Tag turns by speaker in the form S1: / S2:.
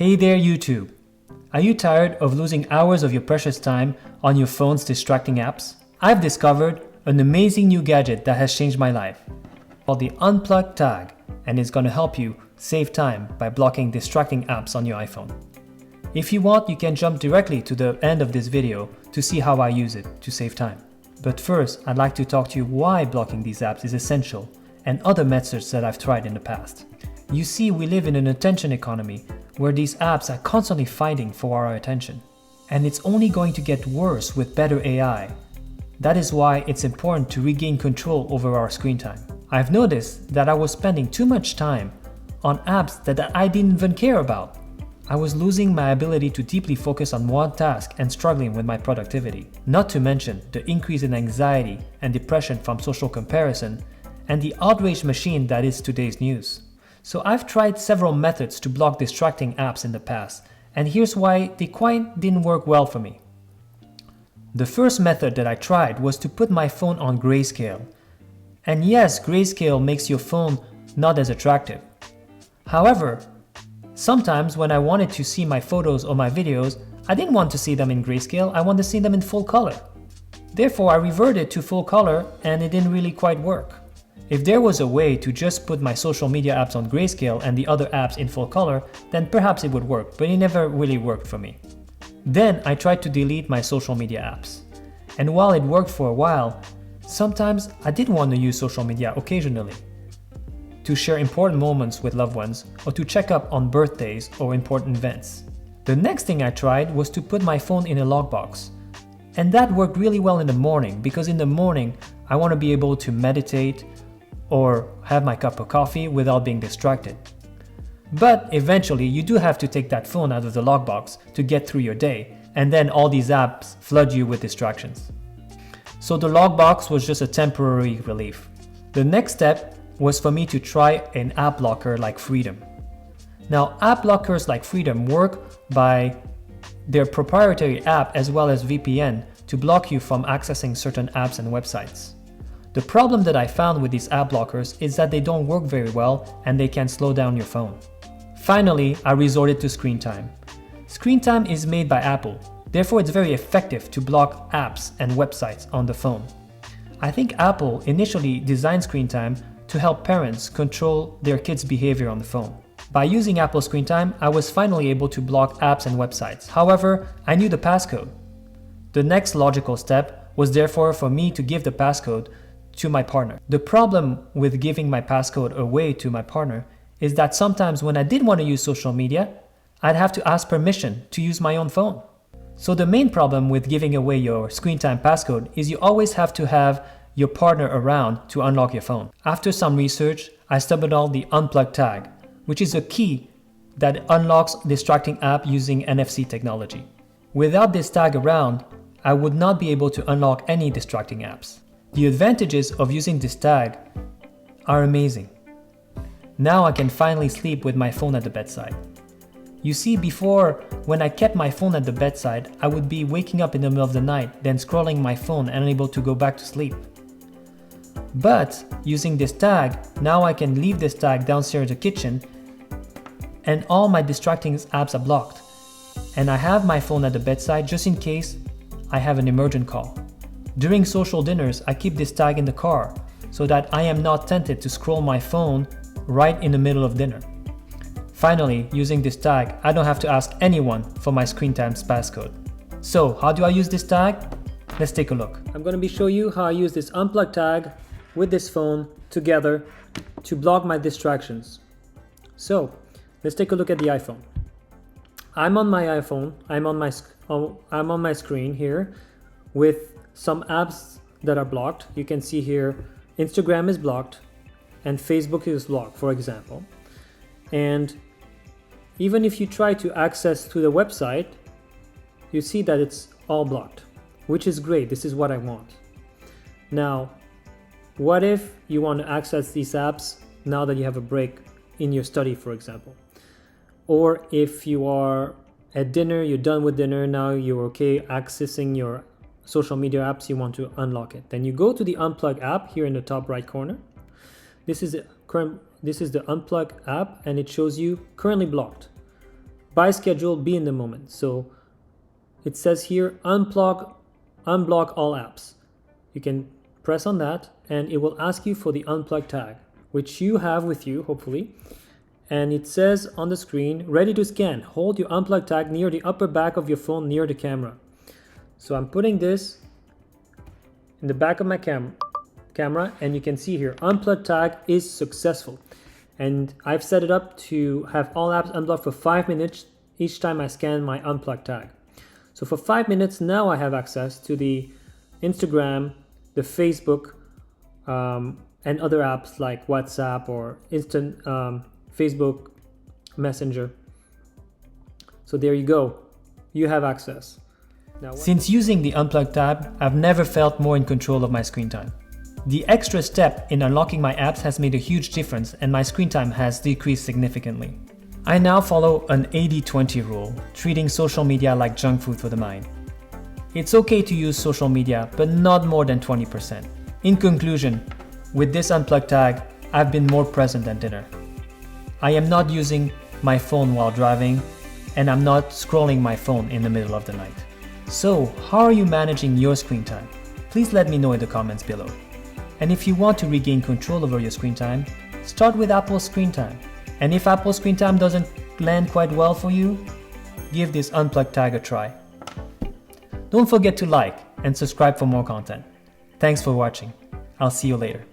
S1: Hey there YouTube! Are you tired of losing hours of your precious time on your phone's distracting apps? I've discovered an amazing new gadget that has changed my life, called the Unplug Tag, and it's going to help you save time by blocking distracting apps on your iPhone. If you want, you can jump directly to the end of this video to see how I use it to save time. But first, I'd like to talk to you why blocking these apps is essential and other methods that I've tried in the past. You see, we live in an attention economy where these apps are constantly fighting for our attention. And it's only going to get worse with better AI. That is why it's important to regain control over our screen time. I've noticed that I was spending too much time on apps that I didn't even care about. I was losing my ability to deeply focus on one task and struggling with my productivity. Not to mention the increase in anxiety and depression from social comparison and the outrage machine that is today's news. So I've tried several methods to block distracting apps in the past, and here's why they quite didn't work well for me. The first method that I tried was to put my phone on Grayscale. And yes, Grayscale makes your phone not as attractive. However, sometimes when I wanted to see my photos or my videos, I didn't want to see them in Grayscale, I wanted to see them in full color. Therefore, I reverted to full color and it didn't really quite work. If there was a way to just put my social media apps on Grayscale and the other apps in full color, then perhaps it would work, but it never really worked for me. Then I tried to delete my social media apps. And while it worked for a while, sometimes I did want to use social media occasionally to share important moments with loved ones or to check up on birthdays or important events. The next thing I tried was to put my phone in a lockbox. And that worked really well in the morning because in the morning I want to be able to meditate or have my cup of coffee without being distracted. But eventually you do have to take that phone out of the lockbox to get through your day, and then all these apps flood you with distractions. So the lockbox was just a temporary relief. The next step was for me to try an app blocker like Freedom. Now, app blockers like Freedom work by their proprietary app as well as VPN to block you from accessing certain apps and websites. The problem that I found with these app blockers is that they don't work very well and they can slow down your phone. Finally, I resorted to ScreenTime. ScreenTime is made by Apple, therefore it's very effective to block apps and websites on the phone. I think Apple initially designed ScreenTime to help parents control their kids' behavior on the phone. By using Apple ScreenTime, I was finally able to block apps and websites. However, I knew the passcode. The next logical step was therefore for me to give the passcode to my partner. The problem with giving my passcode away to my partner is that sometimes when I did want to use social media, I'd have to ask permission to use my own phone. So the main problem with giving away your ScreenTime passcode is you always have to have your partner around to unlock your phone. After some research, I stumbled on the Unplug Tag, which is a key that unlocks distracting app using NFC technology. Without this tag around, I would not be able to unlock any distracting apps. The advantages of using this tag are amazing. Now I can finally sleep with my phone at the bedside. You see, before, when I kept my phone at the bedside, I would be waking up in the middle of the night, then scrolling my phone and unable to go back to sleep. But using this tag, now I can leave this tag downstairs in the kitchen and all my distracting apps are blocked. And I have my phone at the bedside just in case I have an emergent call. During social dinners, I keep this tag in the car so that I am not tempted to scroll my phone right in the middle of dinner. Finally, using this tag, I don't have to ask anyone for my ScreenTime's passcode. So, how do I use this tag? Let's take a look. I'm going to show you how I use this Unplug Tag with this phone together to block my distractions. So, let's take a look at the iPhone. I'm on my iPhone, I'm on my screen here with some apps that are blocked. You can see here Instagram is blocked and Facebook is blocked, for example. And even if you try to access to the website, you see that it's all blocked, which is great. This is what I want. Now, what if you want to access these apps now that you have a break in your study, for example? Or if you are at dinner, you're done with dinner, now you're okay accessing your social media apps, you want to unlock it. Then you go to the Unplug app here in the top right corner. This is the Unplug app and it shows you currently blocked. by schedule, be in the moment. So it says here, unblock all apps. You can press on that and it will ask you for the Unplug tag, which you have with you, hopefully. And it says on the screen, ready to scan. Hold your Unplug tag near the upper back of your phone near the camera. So I'm putting this in the back of my camera and you can see here, Unplug tag is successful. And I've set it up to have all apps unblocked for 5 minutes each time I scan my Unplug tag. So for 5 minutes now I have access to the Instagram, the Facebook, and other apps like WhatsApp or instant Facebook Messenger. So there you go, you have access. Now, since using the Unplug tab, I've never felt more in control of my screen time. The extra step in unlocking my apps has made a huge difference and my screen time has decreased significantly. I now follow an 80-20 rule, treating social media like junk food for the mind. It's okay to use social media, but not more than 20%. In conclusion, with this Unplug tag, I've been more present than dinner. I am not using my phone while driving, and I'm not scrolling my phone in the middle of the night. So, how are you managing your screen time? Please let me know in the comments below. And if you want to regain control over your screen time, start with Apple's ScreenTime. And if Apple's ScreenTime doesn't land quite well for you, give this Unplug tag a try. Don't forget to like and subscribe for more content. Thanks for watching. I'll see you later.